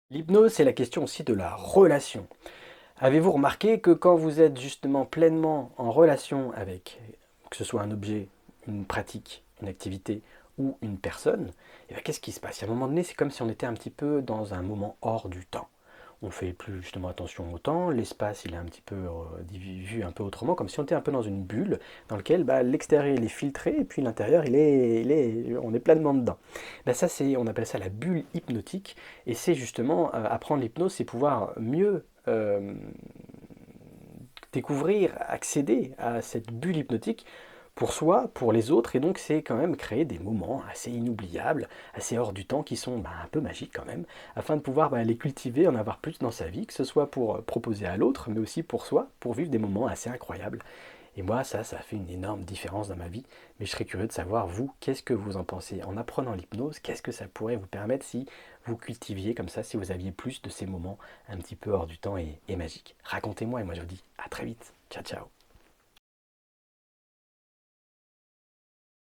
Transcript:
L'hypnose, c'est la question aussi de la relation. Avez-vous remarqué que quand vous êtes justement pleinement en relation avec, que ce soit un objet, une pratique, une activité ou une personne, eh bien, qu'est-ce qui se passe? À un moment donné, c'est comme si on était un petit peu dans un moment hors du temps. On fait plus justement attention au temps, l'espace il est un petit peu vu un peu autrement, comme si on était un peu dans une bulle dans laquelle l'extérieur il est filtré et puis l'intérieur on est pleinement dedans. Ça c'est, on appelle ça la bulle hypnotique et c'est justement apprendre l'hypnose, c'est pouvoir mieux découvrir, accéder à cette bulle hypnotique pour soi, pour les autres, et donc c'est quand même créer des moments assez inoubliables, assez hors du temps, qui sont un peu magiques quand même, afin de pouvoir les cultiver, en avoir plus dans sa vie, que ce soit pour proposer à l'autre, mais aussi pour soi, pour vivre des moments assez incroyables. Et moi, ça a fait une énorme différence dans ma vie, mais je serais curieux de savoir, vous, qu'est-ce que vous en pensez? En apprenant l'hypnose, qu'est-ce que ça pourrait vous permettre si vous cultiviez comme ça, si vous aviez plus de ces moments un petit peu hors du temps et magiques? Racontez-moi, et moi je vous dis à très vite. Ciao, ciao.